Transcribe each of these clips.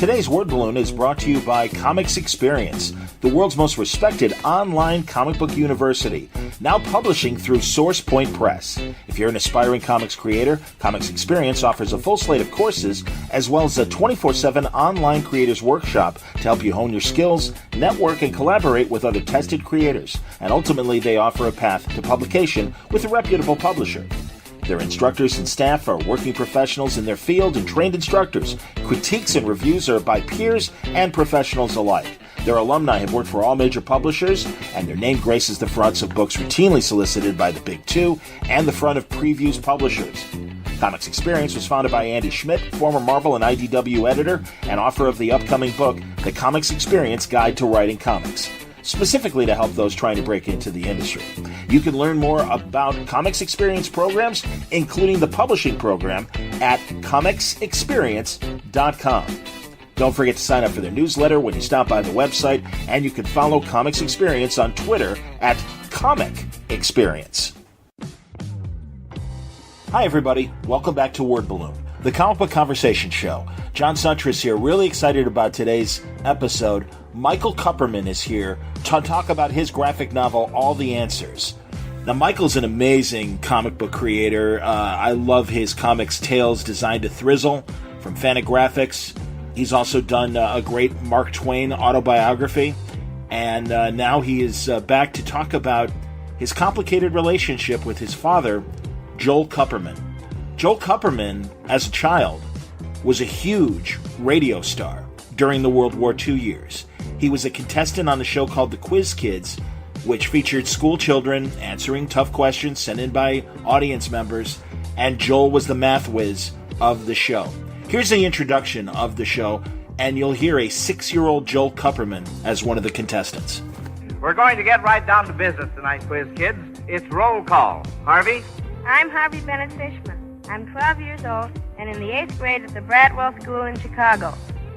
Today's Word Balloon is brought to you by Comics Experience, the world's most respected online comic book university, now publishing through SourcePoint Press. If you're an aspiring comics creator, Comics Experience offers a full slate of courses, as well as a 24/7 online creators workshop to help you hone your skills, network, and collaborate with other tested creators. And ultimately, they offer a path to publication with a reputable publisher. Their instructors and staff are working professionals in their field and trained instructors. Critiques and reviews are by peers and professionals alike. Their alumni have worked for all major publishers, and their name graces the fronts of books routinely solicited by the Big Two and the front of previews publishers. Comics Experience was founded by Andy Schmidt, former Marvel and IDW editor, and author of the upcoming book, The Comics Experience Guide to Writing Comics, specifically to help those trying to break into the industry. You can learn more about Comics Experience programs, including the publishing program, at comicsexperience.com. Don't forget to sign up for their newsletter when you stop by the website, and you can follow Comics Experience on Twitter at Comic Experience. Hi, everybody. Welcome back to Word Balloon, the comic book conversation show. John Suntress here, really excited about today's episode. Michael Kupperman is here to talk about his graphic novel, All the Answers. Now, Michael's an amazing comic book creator. I love his comics Tales Designed to Thrizzle from Fantagraphics. He's also done a great Mark Twain autobiography. And now he is back to talk about his complicated relationship with his father, Joel Kupperman. Joel Kupperman, as a child, was a huge radio star during the World War II years. He was a contestant on the show called The Quiz Kids, which featured school children answering tough questions sent in by audience members, and Joel was the math whiz of the show. Here's the introduction of the show, and you'll hear a 6-year-old Joel Kupperman as one of the contestants. We're going to get right down to business tonight, Quiz Kids. It's roll call. Harvey? I'm Harvey Bennett Fishman. I'm 12 years old and in the 8th grade at the Bradwell School in Chicago.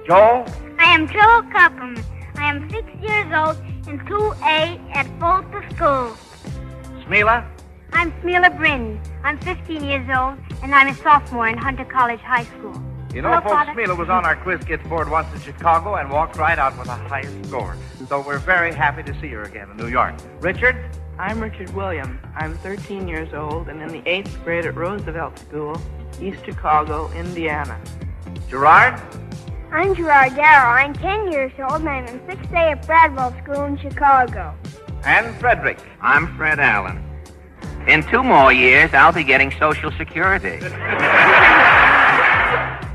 Joel? I am Joel Kupperman. I am 6 years old in 2A at Volta School. Smeela? I'm Smeela Bryn. I'm 15 years old, and I'm a sophomore in Hunter College High School. You know, Hello, folks, Father. Smeela was on our Quiz Kids board once in Chicago and walked right out with the highest score. So we're very happy to see her again in New York. Richard? I'm Richard William. I'm 13 years old and in the 8th grade at Roosevelt School, East Chicago, Indiana. Gerard? I'm Gerard Darrow. I'm 10 years old, and I'm in 6A at Bradwell School in Chicago. And Frederick? I'm Fred Allen. In 2 more years, I'll be getting Social Security.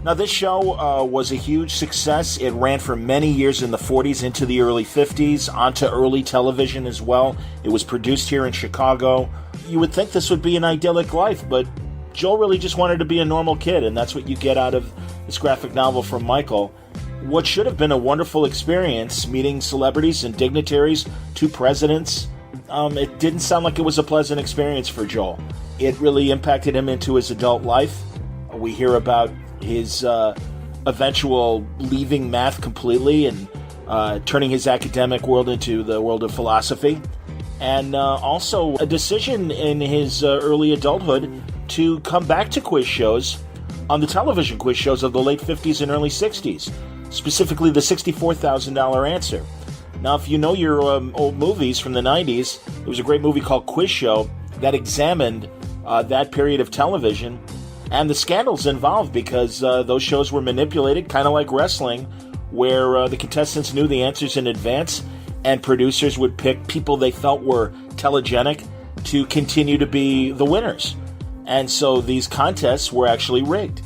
Now, this show was a huge success. It ran for many years in the 40s into the early 50s, onto early television as well. It was produced here in Chicago. You would think this would be an idyllic life, but Joel really just wanted to be a normal kid, and that's what you get out of this graphic novel from Michael. What should have been a wonderful experience, meeting celebrities and dignitaries, 2 presidents, it didn't sound like it was a pleasant experience for Joel. It really impacted him into his adult life. We hear about his eventual leaving math completely and turning his academic world into the world of philosophy, and also a decision in his early adulthood to come back to quiz shows on the television quiz shows of the late 50s and early 60s, specifically the $64,000 Answer. Now, if you know your old movies from the 90s, there was a great movie called Quiz Show that examined that period of television and the scandals involved, because those shows were manipulated, kind of like wrestling, where the contestants knew the answers in advance, and producers would pick people they felt were telegenic to continue to be the winners. And so these contests were actually rigged.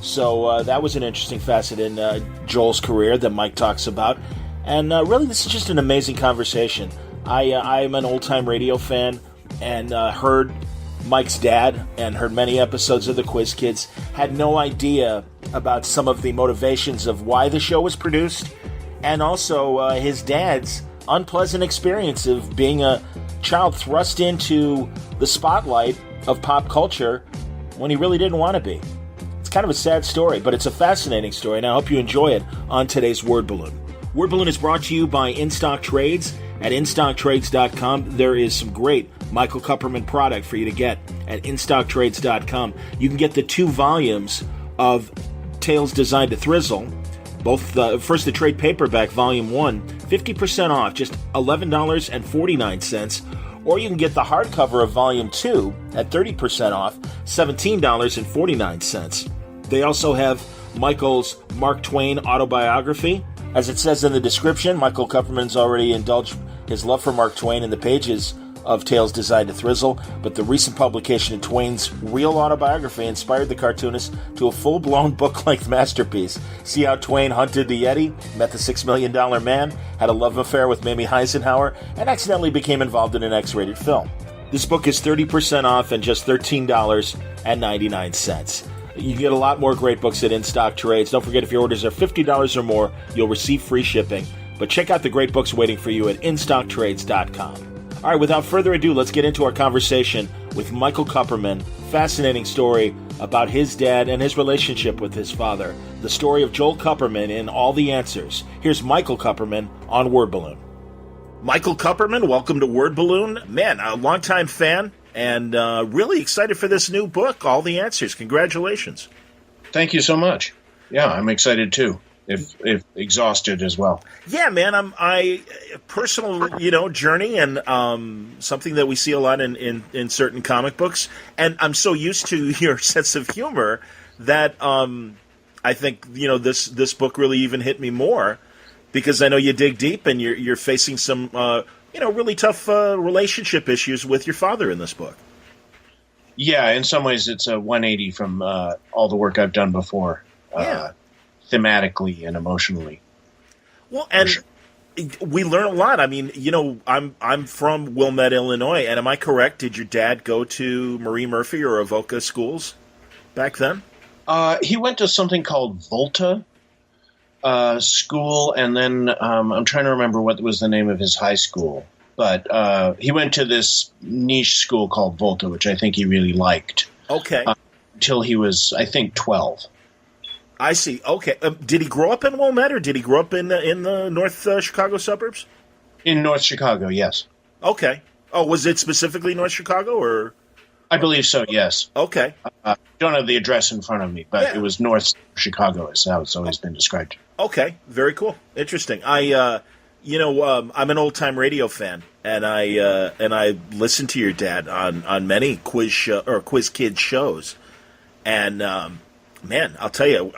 So that was an interesting facet in Joel's career that Mike talks about. And really, this is just an amazing conversation. I'm an old-time radio fan and heard Mike's dad and heard many episodes of The Quiz Kids. Had no idea about some of the motivations of why the show was produced, and also his dad's unpleasant experience of being a child thrust into the spotlight of pop culture when he really didn't want to be. It's kind of a sad story, but it's a fascinating story, and I hope you enjoy it on today's Word Balloon. Word Balloon is brought to you by In-Stock Trades. At InStockTrades.com, there is some great Michael Kupperman product for you to get at InStockTrades.com. You can get the 2 volumes of Tales Designed to Thrizzle, Both first the trade paperback Volume 1, 50% off, just $11.49, or you can get the hardcover of Volume 2 at 30% off, $17.49. They also have Michael's Mark Twain autobiography. As it says in the description, Michael Kupperman's already indulged his love for Mark Twain in the pages of Tales Designed to Thrizzle, but the recent publication of Twain's real autobiography inspired the cartoonist to a full-blown book-length masterpiece. See how Twain hunted the Yeti, met the $6 Million Man, had a love affair with Mamie Eisenhower, and accidentally became involved in an X-rated film. This book is 30% off and just $13.99. You can get a lot more great books at In-Stock Trades. Don't forget, if your orders are $50 or more, you'll receive free shipping. But check out the great books waiting for you at InStockTrades.com. All right, without further ado, let's get into our conversation with Michael Kupperman. Fascinating story about his dad and his relationship with his father. The story of Joel Kupperman in All the Answers. Here's Michael Kupperman on Word Balloon. Michael Kupperman, welcome to Word Balloon. Man, a longtime fan and really excited for this new book, All the Answers. Congratulations. Thank you so much. Yeah, I'm excited too. If exhausted as well. Yeah, man, I personal, journey and something that we see a lot in certain comic books, and I'm so used to your sense of humor that I think this book really even hit me more because I know you dig deep and you're facing some really tough relationship issues with your father in this book. Yeah, in some ways it's a 180 from all the work I've done before. Yeah. Thematically and emotionally. Well, and we learn a lot. I mean, I'm from Wilmette, Illinois, and am I correct? Did your dad go to Marie Murphy or Avoca schools back then? He went to something called Volta school, and then I'm trying to remember what was the name of his high school. But he went to this niche school called Volta, which I think he really liked. Okay. Until he was, I think, 12. I see. Okay. Did he grow up in Wilmette, or did he grow up in the North Chicago suburbs? In North Chicago, yes. Okay. Oh, was it specifically North Chicago, or? I believe so, yes. Okay. Don't have the address in front of me, but It was North Chicago, is how it's always been described. Okay. Very cool. Interesting. I'm an old-time radio fan, and I listened to your dad on many quiz kid shows, and man, I'll tell you,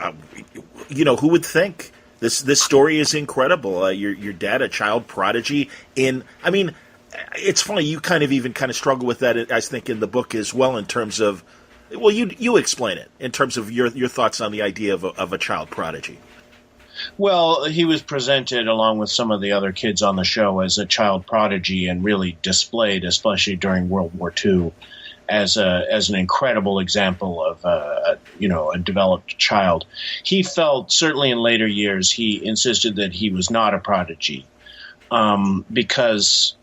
who would think this story is incredible? Your dad, a child prodigy. It's funny. You kind of struggle with that, I think, in the book as well. In terms of, well, you explain it in terms of your thoughts on the idea of a child prodigy. Well, he was presented along with some of the other kids on the show as a child prodigy, and really displayed, especially during World War II. As an incredible example of a developed child. He felt, certainly in later years, he insisted that he was not a prodigy because,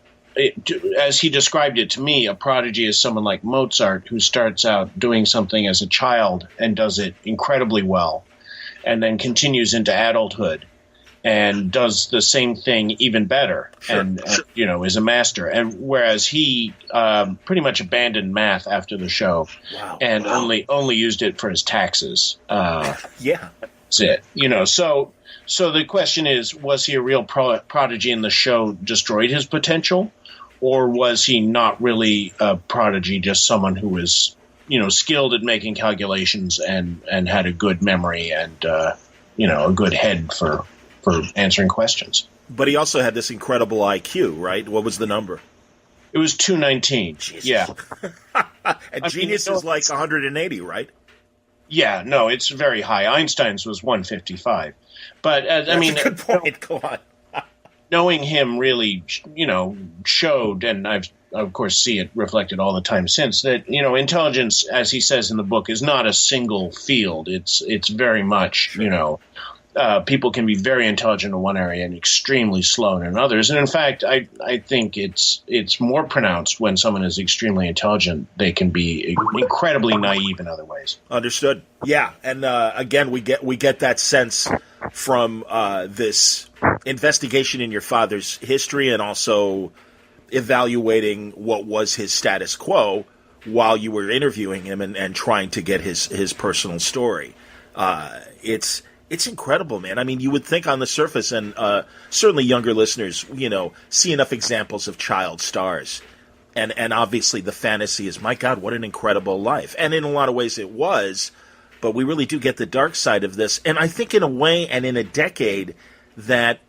as he described it to me, a prodigy is someone like Mozart who starts out doing something as a child and does it incredibly well, and then continues into adulthood and does the same thing even better, and is a master. And whereas he pretty much abandoned math after the show, and only used it for his taxes. Yeah, that's it. So the question is, was he a real prodigy and the show destroyed his potential, or was he not really a prodigy, just someone who was skilled at making calculations and had a good memory and a good head for answering questions. But he also had this incredible IQ, right? What was the number? It was 219. Jesus. Yeah. And genius is like 180, right? Yeah, no, it's very high. Einstein's was 155. But, That's a good point. Go on. Knowing him really, showed, and I've, of course, see it reflected all the time since, that, intelligence, as he says in the book, is not a single field. It's very much, people can be very intelligent in one area and extremely slow in others. And in fact, I think it's more pronounced when someone is extremely intelligent. They can be incredibly naive in other ways. Understood. Yeah, and again, we get that sense from this investigation in your father's history, and also evaluating what was his status quo while you were interviewing him and trying to get his personal story. It's incredible, man. I mean, you would think on the surface, and certainly younger listeners, see enough examples of child stars. And obviously the fantasy is, my God, what an incredible life. And in a lot of ways it was, but we really do get the dark side of this. And I think in a way and in a decade that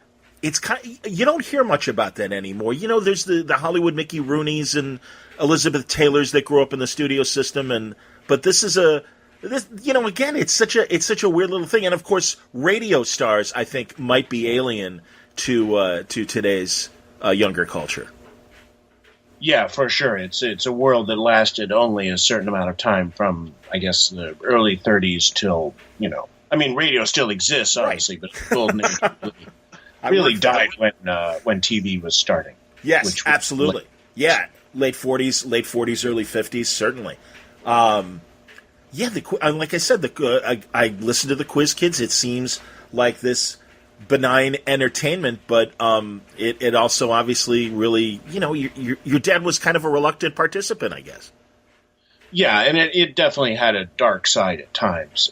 it's you don't hear much about that anymore. There's the Hollywood Mickey Rooneys and Elizabeth Taylors that grew up in the studio system. But this is again, it's such a weird little thing. And of course, radio stars, I think, might be alien to today's younger culture. Yeah, for sure. It's a world that lasted only a certain amount of time, from, I guess, the early 30s till, radio still exists, obviously, right. But the golden age really died when TV was starting. Yes, absolutely. Late 40s, early 50s, certainly. Like I said, I listened to the Quiz Kids. It seems like this benign entertainment, but it also obviously really, your dad was kind of a reluctant participant, I guess. Yeah, and it definitely had a dark side at times.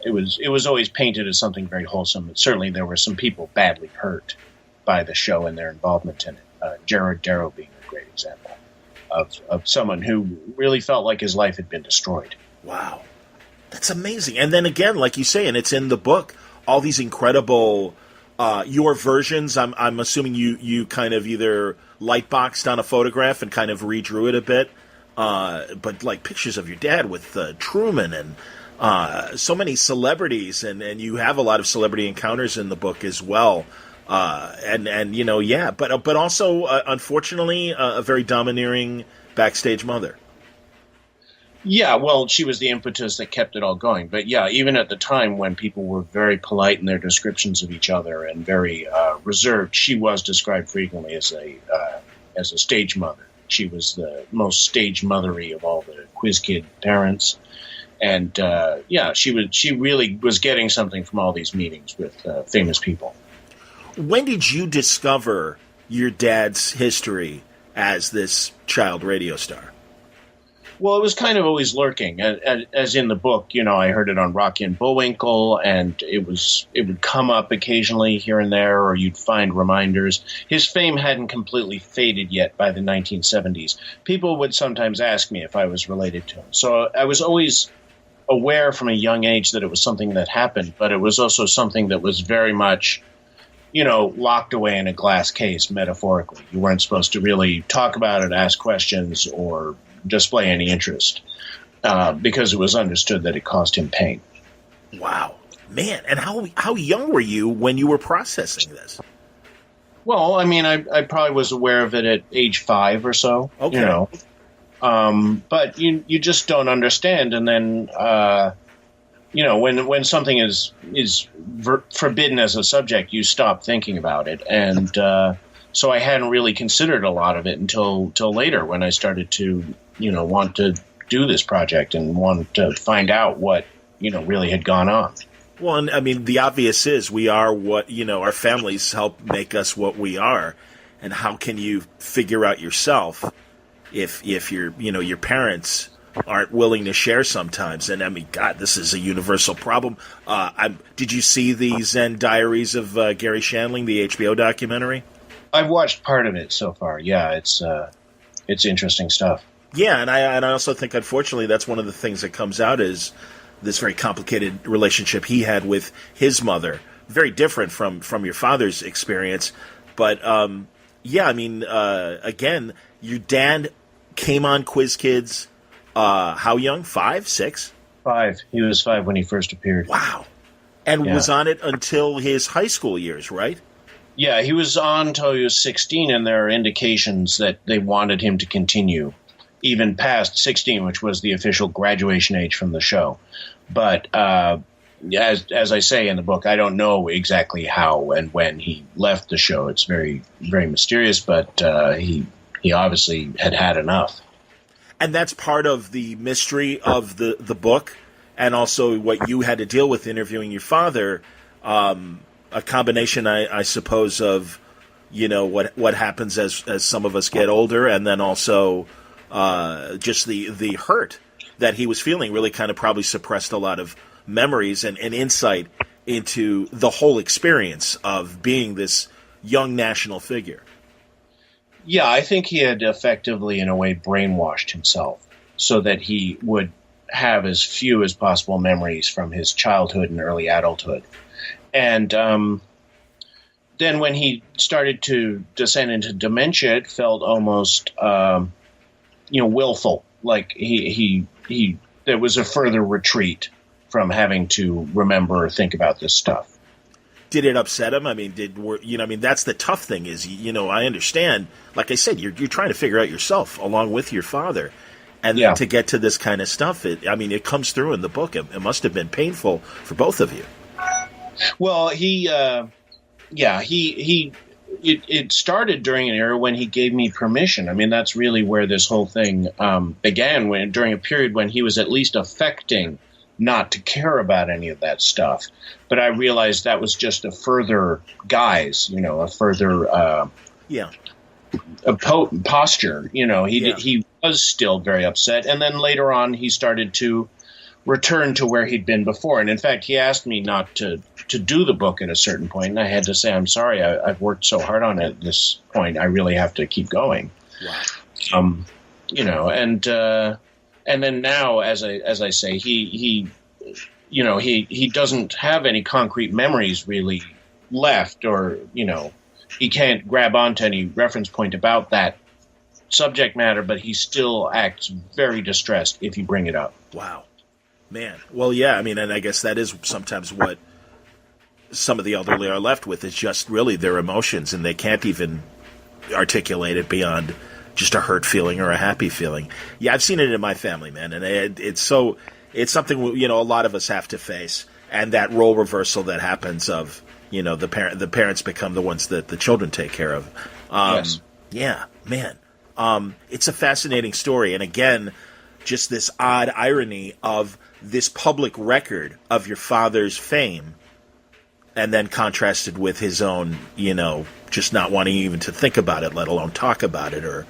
It was always painted as something very wholesome. But certainly there were some people badly hurt by the show and their involvement in it. Gerard Darrow being a great example of someone who really felt like his life had been destroyed. Wow. That's amazing. And then again, like you say, and it's in the book, all these incredible your versions. I'm assuming you kind of either lightboxed on a photograph and kind of redrew it a bit. But like pictures of your dad with Truman and so many celebrities, and you have a lot of celebrity encounters in the book as well. But also unfortunately a very domineering backstage mother. Yeah, well, she was the impetus that kept it all going. But yeah, even at the time when people were very polite in their descriptions of each other and very reserved, she was described frequently as a stage mother. She was the most stage mothery of all the Quiz Kid parents. And she really was getting something from all these meetings with famous people. When did you discover your dad's history as this child radio star? Well, it was kind of always lurking, as in the book. I heard it on Rocky and Bullwinkle, and it would come up occasionally here and there, or you'd find reminders. His fame hadn't completely faded yet by the 1970s. People would sometimes ask me if I was related to him. So I was always aware from a young age that it was something that happened, but it was also something that was very much, locked away in a glass case, metaphorically. You weren't supposed to really talk about it, ask questions, or display any interest, because it was understood that it caused him pain. Wow, man! And how young were you when you were processing this? Well, I mean, I probably was aware of it at age 5 or so. Okay. But you just don't understand, and then when something is forbidden as a subject, you stop thinking about it, and so I hadn't really considered a lot of it until later, when I started to want to do this project and want to find out what really had gone on. Well, and I mean, the obvious is we are what our families help make us what we are, and how can you figure out yourself if your parents aren't willing to share sometimes? And I mean, God, this is a universal problem. Did you see the Zen Diaries of Gary Shandling, the HBO documentary? I've watched part of it so far. Yeah, it's interesting stuff. Yeah, and I also think, unfortunately, that's one of the things that comes out is this very complicated relationship he had with his mother. Very different from your father's experience. But, again, your dad came on Quiz Kids, how young? 5, 6? 5. He was 5 when he first appeared. Wow. And was on it until his high school years, right? Yeah, he was on until he was 16, and there are indications that they wanted him to continue, even past 16, which was the official graduation age from the show. But as I say in the book, I don't know exactly how and when he left the show. It's very, very mysterious, but he obviously had enough. And that's part of the mystery of the book, and also what you had to deal with interviewing your father. A combination, I suppose, of what happens as some of us get older, and then also just the hurt that he was feeling really kind of probably suppressed a lot of memories and insight into the whole experience of being this young national figure. Yeah, I think he had effectively, in a way, brainwashed himself so that he would have as few as possible memories from his childhood and early adulthood. And then when he started to descend into dementia, it felt almost, willful. Like there was a further retreat from having to remember or think about this stuff. Did it upset him? I mean, that's the tough thing is, I understand, like I said, you're trying to figure out yourself along with your father. And then to get to this kind of stuff, it comes through in the book. It must have been painful for both of you. Well, it started during an era when he gave me permission. I mean, that's really where this whole thing began, during a period when he was at least affecting not to care about any of that stuff. But I realized that was just a further guise, a further a potent posture. He was still very upset. And then later on, he started to return to where he'd been before. And in fact, he asked me not to do the book at a certain point. And I had to say, I'm sorry, I've worked so hard on it at this point. I really have to keep going. Wow. And then now, as I say, he doesn't have any concrete memories really left, or he can't grab onto any reference point about that subject matter, but he still acts very distressed if you bring it up. Wow, man. Well, yeah. I mean, and I guess that is sometimes what some of the elderly are left with, is just really their emotions, and they can't even articulate it beyond just a hurt feeling or a happy feeling. Yeah, I've seen it in my family, man, and it's something a lot of us have to face, and that role reversal that happens of the parents become the ones that the children take care of. Yes. Yeah, man. It's a fascinating story, and again, just this odd irony of this public record of your father's fame, and then contrasted with his own, just not wanting even to think about it, let alone talk about it, or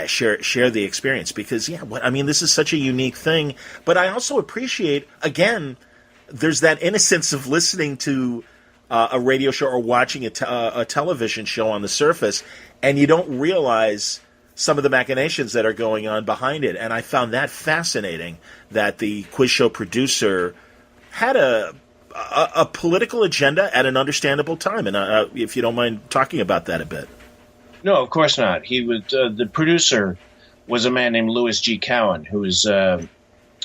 share the experience, because this is such a unique thing. But I also appreciate, again, there's that innocence of listening to a radio show or watching a television show on the surface, and you don't realize some of the machinations that are going on behind it. And I found that fascinating, that the quiz show producer had a political agenda at an understandable time. And if you don't mind talking about that a bit. No, of course not. He was the producer was a man named Louis G. Cowan, who is an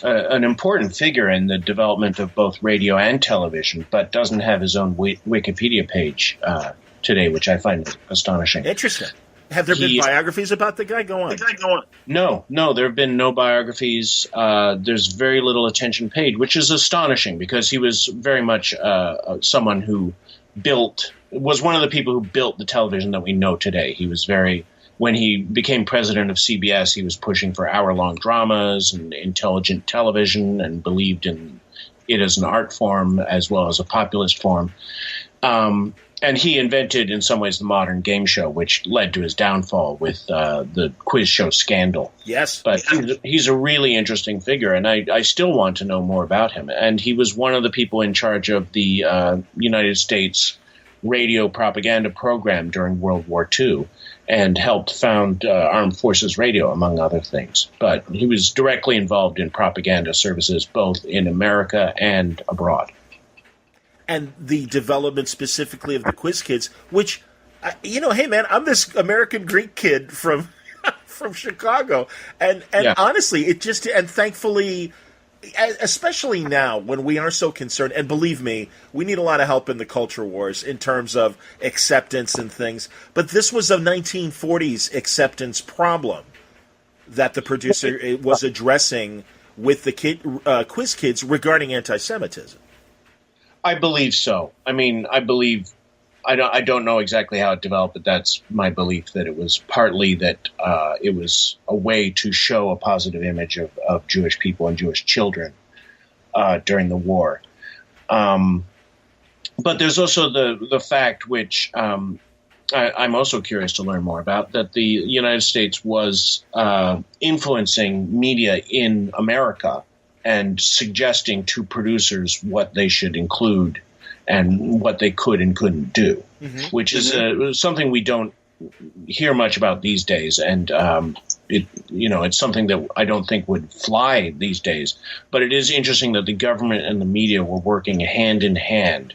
important figure in the development of both radio and television, but doesn't have his own Wikipedia page today, which I find astonishing. Interesting. Have there been biographies about the guy? Go on. No, there have been no biographies. There's very little attention paid, which is astonishing, because he was very much someone who was one of the people who built the television that we know today. He was when he became president of CBS, he was pushing for hour-long dramas and intelligent television, and believed in it as an art form as well as a populist form. And he invented, in some ways, the modern game show, which led to his downfall with the quiz show scandal. Yes. But he's a really interesting figure, and I still want to know more about him. And he was one of the people in charge of the United States radio propaganda program during World War II, and helped found Armed Forces Radio, among other things. But he was directly involved in propaganda services both in America and abroad. And the development specifically of the Quiz Kids, which, hey man, I'm this American Greek kid from Chicago, and honestly, and thankfully, especially now when we are so concerned, and believe me, we need a lot of help in the culture wars in terms of acceptance and things. But this was a 1940s acceptance problem that the producer was addressing with the Quiz Kids regarding anti-Semitism. I believe so. I mean, I don't know exactly how it developed, but that's my belief, that it was partly that it was a way to show a positive image of Jewish people and Jewish children during the war. But there's also the fact, which I'm also curious to learn more about, that the United States was influencing media in America and suggesting to producers what they should include and what they could and couldn't do, which is something we don't hear much about these days. And it's something that I don't think would fly these days. But it is interesting that the government and the media were working hand in hand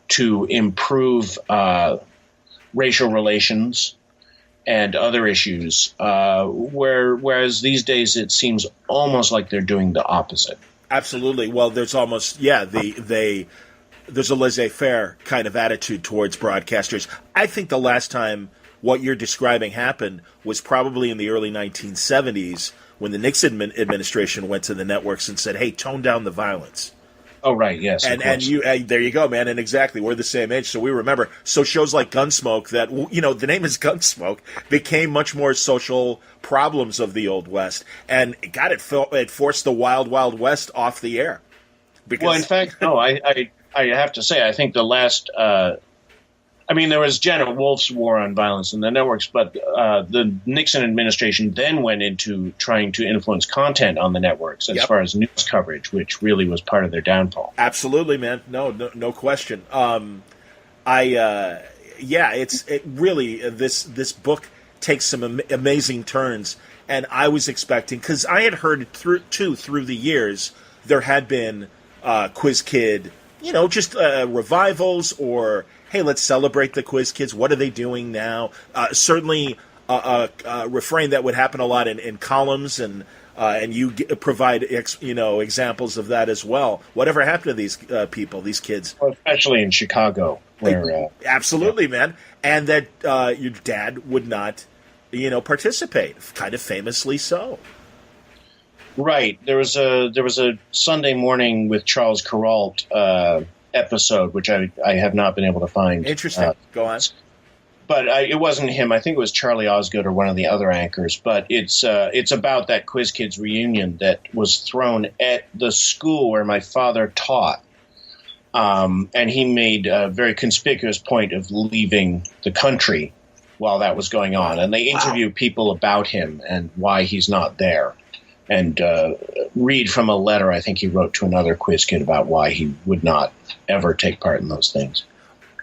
to improve racial relations and other issues, whereas these days it seems almost like they're doing the opposite. Absolutely. Well, there's almost, there's a laissez-faire kind of attitude towards broadcasters. I think the last time what you're describing happened was probably in the early 1970s when the Nixon administration went to the networks and said, hey, tone down the violence. Oh, right, yes. And there you go, man. And exactly, we're the same age, so we remember. So shows like Gunsmoke, that, the name is Gunsmoke, became much more social problems of the Old West. And God, it forced the Wild Wild West off the air. Well, in fact, no, I have to say, I think the last there was Janet Wolf's war on violence in the networks, but the Nixon administration then went into trying to influence content on the networks as far as news coverage, which really was part of their downfall. Absolutely, man. No question. This book takes some amazing turns, and I was expecting, because I had heard through the years there had been Quiz Kid, just revivals, or hey, let's celebrate the Quiz Kids. What are they doing now? Certainly a refrain that would happen a lot in columns, and you provide examples of that as well. Whatever happened to these people, these kids? Well, especially in Chicago. Where, absolutely, man. And that your dad would not, participate, kind of famously so. Right. There was a Sunday Morning with Charles Kuralt episode, which I have not been able to find. Interesting. Go on. But it wasn't him. I think it was Charlie Osgood or one of the other anchors. But it's about that Quiz Kids reunion that was thrown at the school where my father taught. And he made a very conspicuous point of leaving the country while that was going on. And they interview people about him and why he's not there. And read from a letter I think he wrote to another Quiz Kid about why he would not ever take part in those things.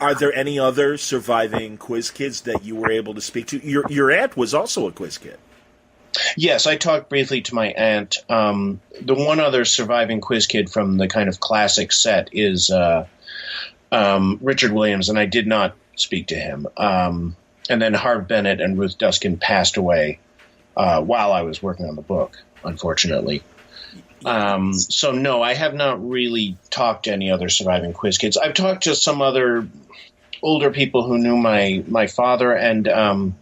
Are there any other surviving Quiz Kids that you were able to speak to? Your aunt was also a Quiz Kid. Yes, I talked briefly to my aunt. The one other surviving Quiz Kid from the kind of classic set is Richard Williams, and I did not speak to him. And then Harv Bennett and Ruth Duskin passed away while I was working on the book, unfortunately. So no, I have not really talked to any other surviving Quiz Kids. I've talked to some other older people who knew my father, and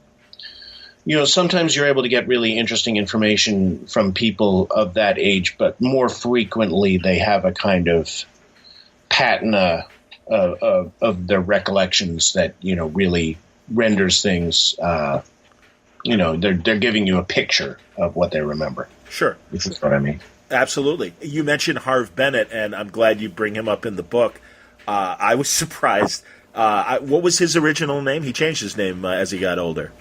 sometimes you're able to get really interesting information from people of that age, but more frequently they have a kind of patina of their recollections that really renders things. They're giving you a picture of what they remember. Sure, this is what I mean. Absolutely. You mentioned Harv Bennett, and I'm glad you bring him up in the book. I was surprised. What was his original name? He changed his name as he got older.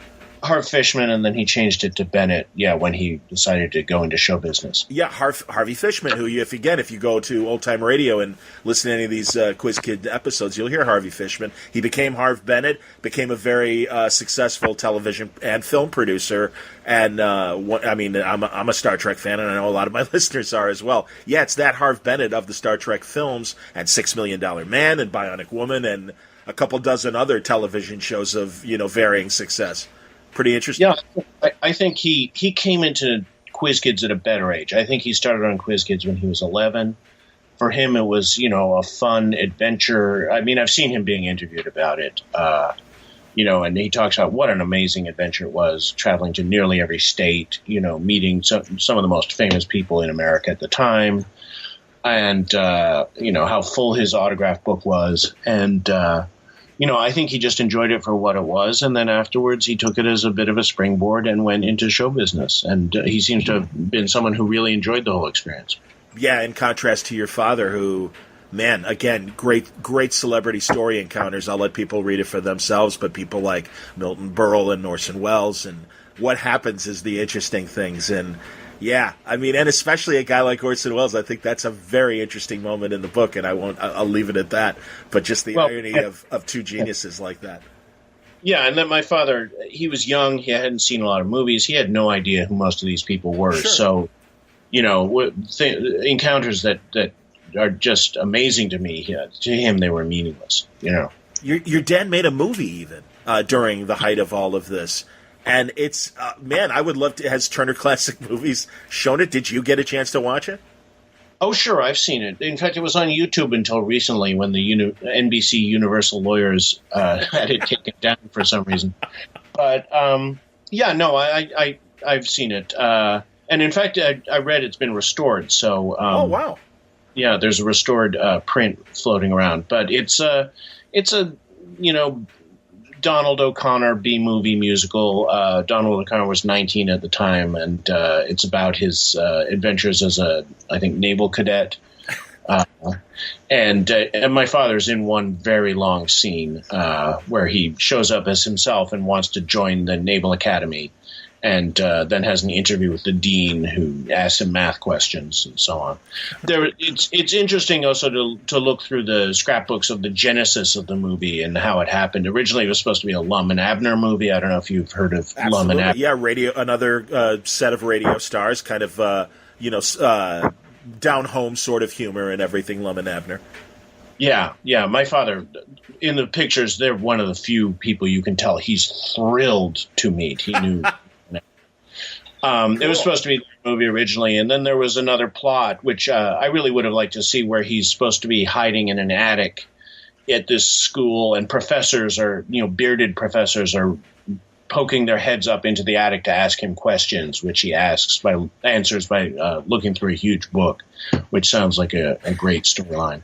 Harv Fishman, and then he changed it to Bennett, when he decided to go into show business. Yeah, Harvey Fishman, who, if you go to Old Time Radio and listen to any of these Quiz Kid episodes, you'll hear Harvey Fishman. He became Harv Bennett, became a very successful television and film producer, and I'm a Star Trek fan, and I know a lot of my listeners are as well. Yeah, it's that Harv Bennett of the Star Trek films, and $6 Million Man, and Bionic Woman, and a couple dozen other television shows of, varying success. Pretty interesting. Yeah, I think he came into Quiz Kids at a better age. I think he started on Quiz Kids when he was 11. For him, it was, a fun adventure. I mean, I've seen him being interviewed about it, and he talks about what an amazing adventure it was, traveling to nearly every state, meeting some of the most famous people in America at the time, and, how full his autograph book was. And, I think he just enjoyed it for what it was, and then afterwards he took it as a bit of a springboard and went into show business. And he seems to have been someone who really enjoyed the whole experience. Yeah, in contrast to your father, who, man, again, great celebrity story encounters. I'll let people read it for themselves, but people like Milton Berle and Orson Welles, and what happens is the interesting things. And Yeah, I mean, and especially a guy like Orson Welles, I think that's a very interesting moment in the book, and I'll leave it at that. But just the irony of two geniuses like that. Yeah, and then my father, he was young, he hadn't seen a lot of movies, he had no idea who most of these people were. Sure. So, encounters that are just amazing to me, to him they were meaningless, Your dad made a movie even during the height of all of this. And it's, man, I would love to, has Turner Classic Movies shown it? Did you get a chance to watch it? Oh, sure, I've seen it. In fact, it was on YouTube until recently when the NBC Universal lawyers had it taken down for some reason. But, I've seen it. And in fact, I read it's been restored. So, oh, wow. Yeah, there's a restored print floating around. But it's a Donald O'Connor B-movie musical. Donald O'Connor was 19 at the time, and it's about his adventures as I think, naval cadet. And my father's in one very long scene where he shows up as himself and wants to join the Naval Academy, and then has an interview with the dean who asks him math questions and so on. It's interesting also to look through the scrapbooks of the genesis of the movie and how it happened. Originally, it was supposed to be a Lum and Abner movie. I don't know if you've heard of Lum and Abner. Yeah, another set of radio stars, kind of down home sort of humor and everything. Lum and Abner. Yeah. My father, in the pictures, they're one of the few people you can tell he's thrilled to meet. He knew. Cool. It was supposed to be the movie originally, and then there was another plot, which I really would have liked to see, where he's supposed to be hiding in an attic at this school, and professors bearded professors are poking their heads up into the attic to ask him questions, which he answers by looking through a huge book, which sounds like a great storyline.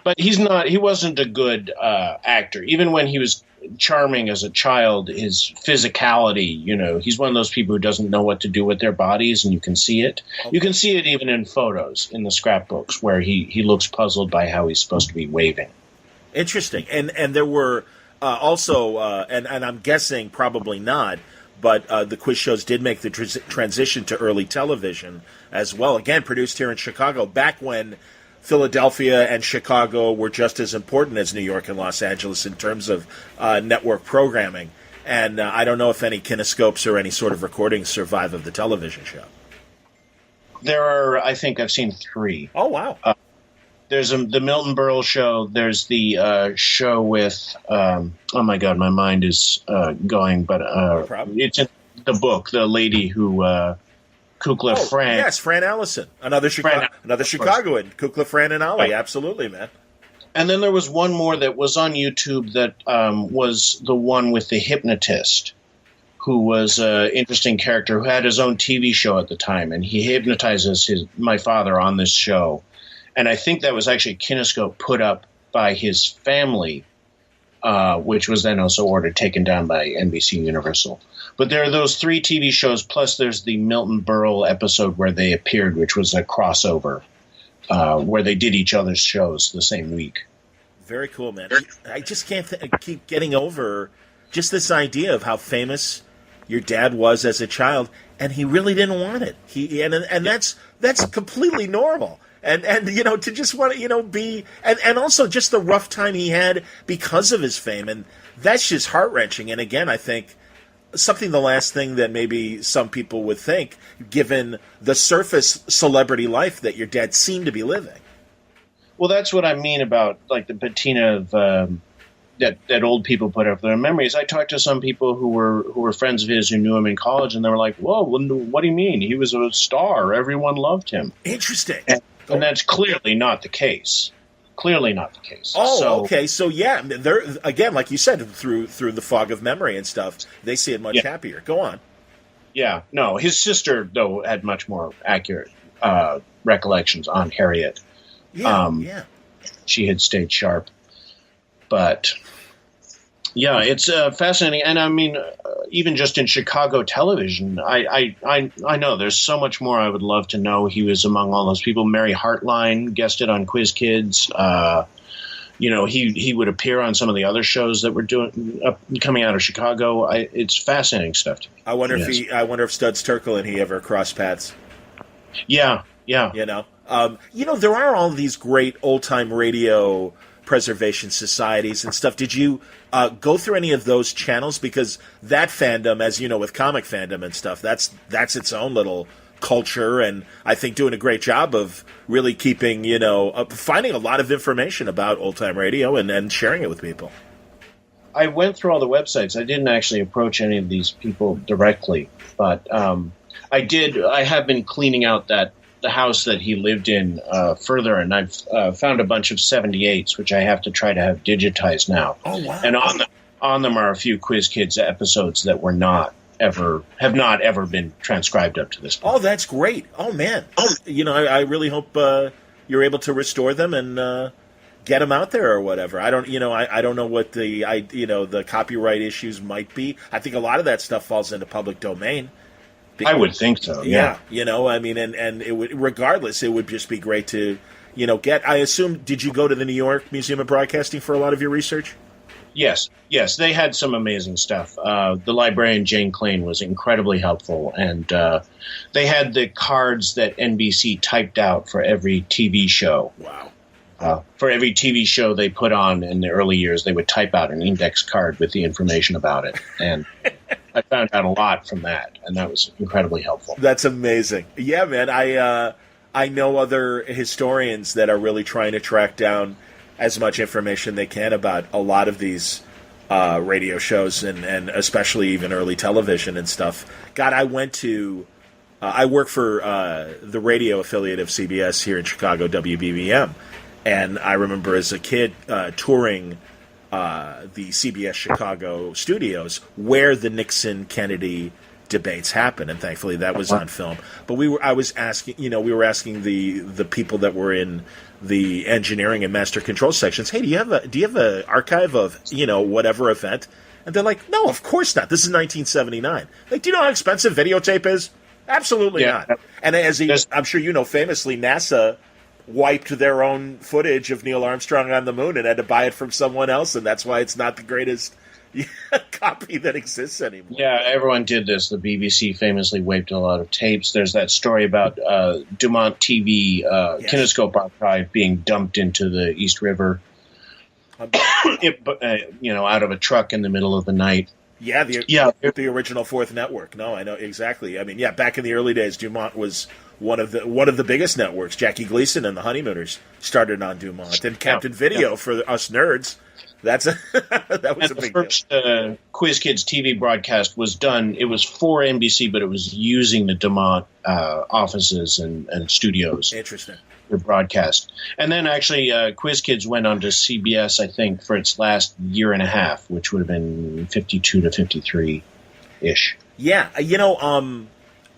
But he wasn't a good actor. Even when he was charming as a child, his physicality, he's one of those people who doesn't know what to do with their bodies, and you can see it. Okay. You can see it even in photos in the scrapbooks where he looks puzzled by how he's supposed to be waving. Interesting. And there were also, and I'm guessing probably not, but the quiz shows did make the transition to early television as well. Again, produced here in Chicago back when Philadelphia and Chicago were just as important as New York and Los Angeles in terms of network programming. And I don't know if any kinescopes or any sort of recordings survive of the television show. There are, I think I've seen 3. Oh, wow. There's the Milton Berle show. There's the show with, oh my God, my mind is going, but no problem. It's in the book, the lady who... Kukla Fran. Yes, Fran Allison. Another Chicagoan. Kukla Fran and Ollie. Right. Absolutely, man. And then there was one more that was on YouTube that was the one with the hypnotist, who was an interesting character who had his own TV show at the time, and he hypnotizes my father on this show. And I think that was actually a kinescope put up by his family, which was then also taken down by NBC Universal. But there are those 3 TV shows, plus there's the Milton Berle episode where they appeared, which was a crossover, where they did each other's shows the same week. Very cool, man. I just can't keep getting over just this idea of how famous your dad was as a child, and he really didn't want it. And that's completely normal. And to just want to be and also just the rough time he had because of his fame, and that's just heart-wrenching. And again, I think the last thing that maybe some people would think, given the surface celebrity life that your dad seemed to be living. Well, that's what I mean about like the patina of that old people put up their memories. I talked to some people who were friends of his who knew him in college, and they were like, "Whoa, what do you mean? He was a star. Everyone loved him." Interesting. And that's clearly not the case. Clearly not the case. Oh, okay. So yeah, they're again, like you said, through the fog of memory and stuff, they see it much happier. Go on. Yeah. No, his sister though had much more accurate recollections on Harriet. Yeah. She had stayed sharp, but yeah, it's fascinating. And I mean, even just in Chicago television, I know there's so much more I would love to know. He was among all those people. Mary Hartline guested on Quiz Kids. he would appear on some of the other shows that were coming out of Chicago. It's fascinating stuff to me. I wonder if Studs Terkel and he ever crossed paths. Yeah. There are all these great old-time radio preservation societies and stuff. Did you go through any of those channels? Because that fandom, as you know, with comic fandom and stuff, that's its own little culture, and I think doing a great job of really keeping, finding a lot of information about old-time radio and sharing it with people. I went through all the websites. I didn't actually approach any of these people directly, but I have been cleaning out the house that he lived in further, and I've found a bunch of 78s, which I have to try to have digitized now. Oh, wow. And on them are a few Quiz Kids episodes that have not ever been transcribed up to this point. Oh, that's great. Oh, man. I really hope you're able to restore them and get them out there or whatever. I don't know what the copyright issues might be. I think a lot of that stuff falls into public domain. I would think so. Yeah. And it would, regardless, it would just be great to, get. I assume, did you go to the New York Museum of Broadcasting for a lot of your research? Yes, they had some amazing stuff. The librarian Jane Klein was incredibly helpful, and they had the cards that NBC typed out for every TV show. Wow. For every TV show they put on in the early years, they would type out an index card with the information about it. And I found out a lot from that, and that was incredibly helpful. That's amazing. Yeah, man, I know other historians that are really trying to track down as much information they can about a lot of these radio shows and especially even early television and stuff. God, I work for the radio affiliate of CBS here in Chicago, WBBM, and I remember as a kid touring the CBS Chicago studios where the Nixon-Kennedy debates happened, and thankfully that was on film. But we were asking the people that were in the engineering and master control sections, hey, do you have an archive of whatever event? And they're like, no, of course not. This is 1979. Like, do you know how expensive videotape is? Absolutely not. And I'm sure famously, NASA wiped their own footage of Neil Armstrong on the moon and had to buy it from someone else, and that's why it's not the greatest copy that exists anymore. Yeah, everyone did this. The BBC famously wiped a lot of tapes. There's that story about Dumont TV kinescope archive being dumped into the East River, out of a truck in the middle of the night. Yeah, the original Fourth Network. No, I know exactly. I mean, yeah, back in the early days, Dumont was one of the biggest networks. Jackie Gleason and the Honeymooners started on Dumont, and Captain Video for us nerds. That was a big deal. The first Quiz Kids TV broadcast was done. It was for NBC, but it was using the Dumont offices and studios. Interesting. For broadcast. And then actually Quiz Kids went on to CBS, I think, for its last year and a half, which would have been 52 to 53-ish. Yeah,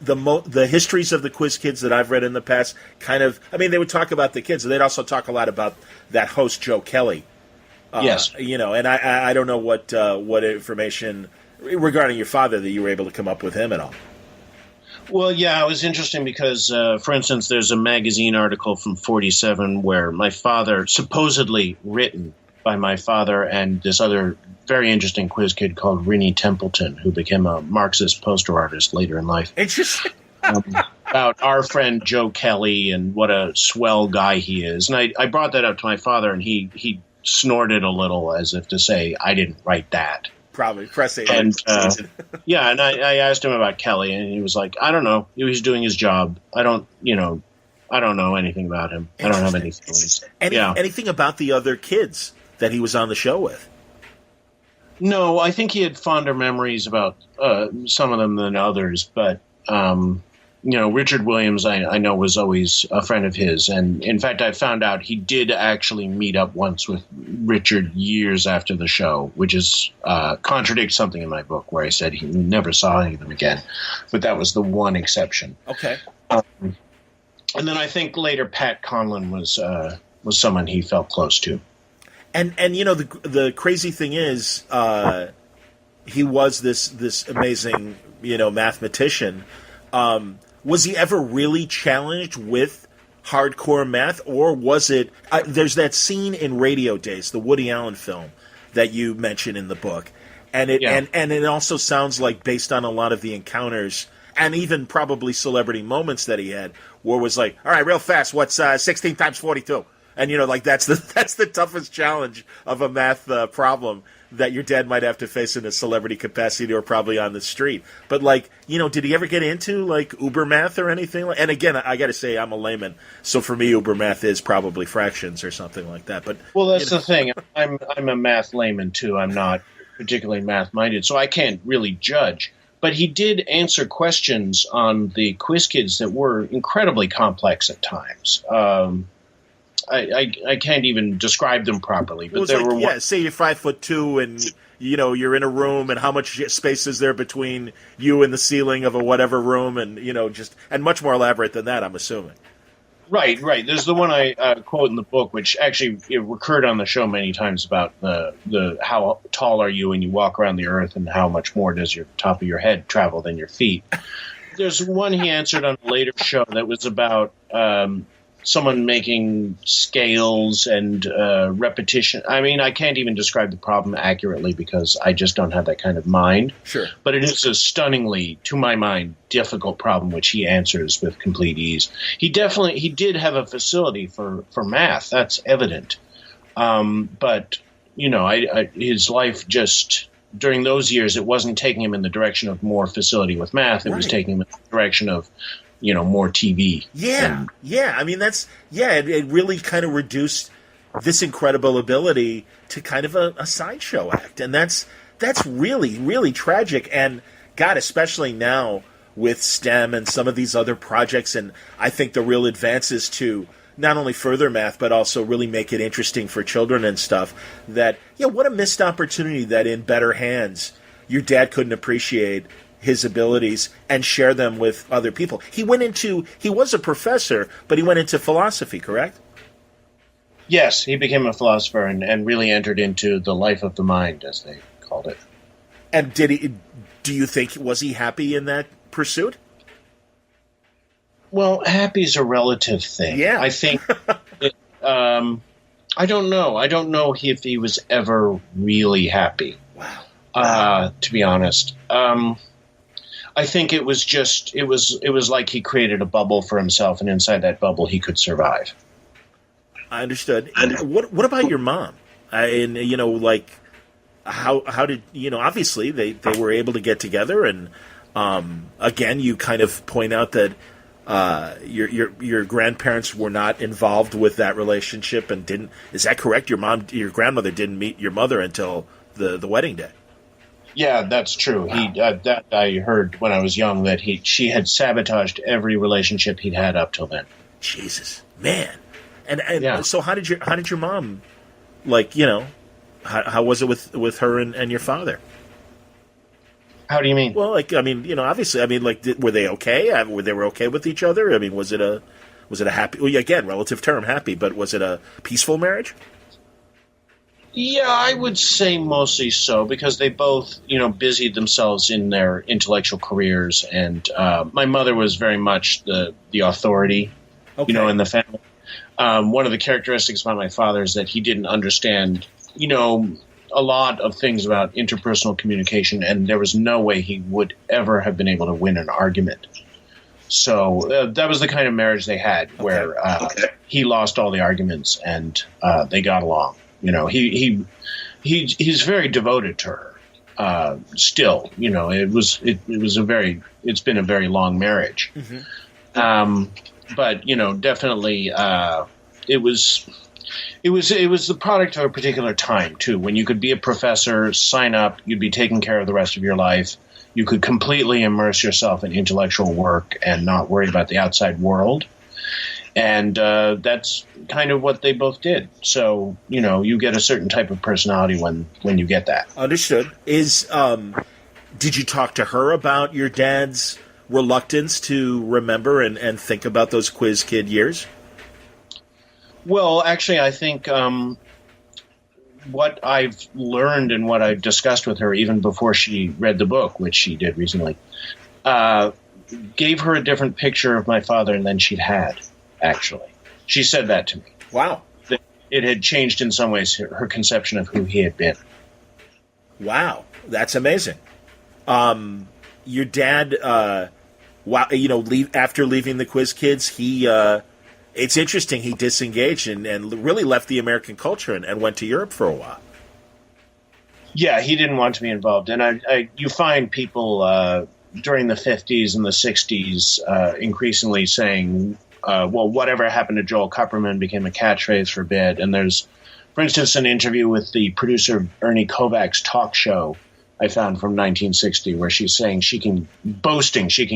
the histories of the Quiz Kids that I've read in the past they would talk about the kids, and they'd also talk a lot about that host, Joe Kelly. Yes. And I don't know what information regarding your father that you were able to come up with him at all. Well, yeah, it was interesting because, for instance, there's a magazine article from 1947 where my father, supposedly written by my father and this other very interesting quiz kid called Rinnie Templeton, who became a Marxist poster artist later in life. Interesting. About our friend Joe Kelly and what a swell guy he is. And I brought that up to my father, and he snorted a little as if to say, I didn't write that. Probably press A. And and I asked him about Kelly, and he was like, I don't know. He was doing his job. I don't know anything about him. I don't have any feelings. Anything about the other kids that he was on the show with? No, I think he had fonder memories about some of them than others. But Richard Williams, I know, was always a friend of his. And in fact, I found out he did actually meet up once with Richard years after the show, which is contradicts something in my book where I said he never saw any of them again. But that was the one exception. Okay. And then I think later Pat Conlon was someone he felt close to. And the crazy thing is, he was this amazing mathematician. Was he ever really challenged with hardcore math, or was it? There's that scene in Radio Days, the Woody Allen film that you mentioned in the book, and it also sounds like based on a lot of the encounters and even probably celebrity moments that he had, where it was like, all right, real fast, what's 16 times 42? And like that's the toughest challenge of a math problem that your dad might have to face in a celebrity capacity or probably on the street. But did he ever get into uber math or anything? And again, I got to say, I'm a layman, so for me, uber math is probably fractions or something like that. But that's the thing. I'm a math layman too. I'm not particularly math minded, so I can't really judge. But he did answer questions on the Quiz Kids that were incredibly complex at times. I can't even describe them properly, but say you're 5'2" and you're in a room, and how much space is there between you and the ceiling of a whatever room, and and much more elaborate than that, I'm assuming. Right. There's the one I quote in the book, which actually recurred on the show many times about the how tall are you when you walk around the earth, and how much more does your top of your head travel than your feet. There's one he answered on a later show that was about someone making scales and repetition. I mean, I can't even describe the problem accurately because I just don't have that kind of mind. Sure. But it is a stunningly, to my mind, difficult problem, which he answers with complete ease. He did have a facility for math. That's evident. But, his life just, during those years, it wasn't taking him in the direction of more facility with math. It was taking him in the direction of more TV. Yeah. I mean, it really kind of reduced this incredible ability to kind of a sideshow act. And that's really, really tragic. And God, especially now with STEM and some of these other projects, and I think the real advances to not only further math, but also really make it interesting for children and stuff, that, what a missed opportunity that in better hands your dad couldn't appreciate his abilities and share them with other people. He was a professor, but he went into philosophy, correct? Yes, he became a philosopher and really entered into the life of the mind, as they called it. And was he happy in that pursuit? Well, happy is a relative thing. Yeah. I think, I don't know. I don't know if he was ever really happy. Wow. To be honest. I think it was like he created a bubble for himself, and inside that bubble he could survive. I understood. And what about your mom? How did obviously they were able to get together, and again you kind of point out that your grandparents were not involved with that relationship and didn't. Is that correct? Your grandmother didn't meet your mother until the wedding day. Yeah, that's true. Wow. That I heard when I was young that she had sabotaged every relationship he'd had up till then. Jesus, man. And yeah. So how did your mom, how was it with her and your father? How do you mean? Well, obviously, were they okay? They were okay with each other? I mean, was it a happy? Well, again, relative term, happy, but was it a peaceful marriage? Yeah, I would say mostly so, because they both, busied themselves in their intellectual careers, and my mother was very much the authority, in the family. One of the characteristics about my father is that he didn't understand, a lot of things about interpersonal communication, and there was no way he would ever have been able to win an argument. So that was the kind of marriage they had, where he lost all the arguments and they got along. He's very devoted to her. Still, it's been a very long marriage. Mm-hmm. But definitely, it was the product of a particular time too, when you could be a professor, sign up, you'd be taken care of the rest of your life. You could completely immerse yourself in intellectual work and not worry about the outside world. And that's kind of what they both did. So, you get a certain type of personality when you get that. Understood. Did you talk to her about your dad's reluctance to remember and think about those Quiz Kid years? Well, actually, I think what I've learned and what I've discussed with her even before she read the book, which she did recently, gave her a different picture of my father than she'd had. Actually, She said that to me. Wow. That it had changed in some ways her conception of who he had been. Wow. That's amazing. Your dad, after leaving the Quiz Kids, it's interesting, he disengaged and really left the American culture and went to Europe for a while. Yeah, he didn't want to be involved. And you find people during the 50s and the 60s increasingly saying, well, whatever happened to Joel Kupperman became a catchphrase for a bit. And there's, for instance, an interview with the producer of Ernie Kovac's talk show I found from 1960 where she's saying she can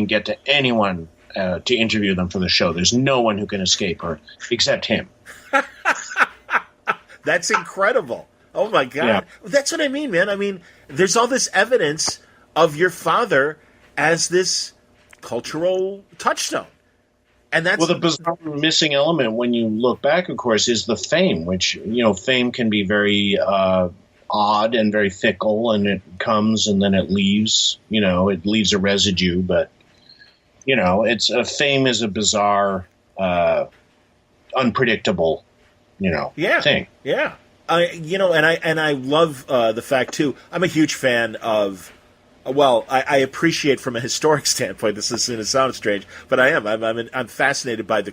get to anyone to interview them for the show. There's no one who can escape her except him. That's incredible. Oh, my God. Yeah. That's what I mean, man. I mean, there's all this evidence of your father as this cultural touchstone. And that's the bizarre missing element when you look back, of course, is the fame, which, fame can be very odd and very fickle, and it comes and then it leaves. It leaves a residue, but fame is a bizarre, unpredictable, thing. Yeah. I love the fact too. I'm a huge fan of. Well, I appreciate from a historic standpoint. This is going to sound strange, but I am. I'm fascinated by the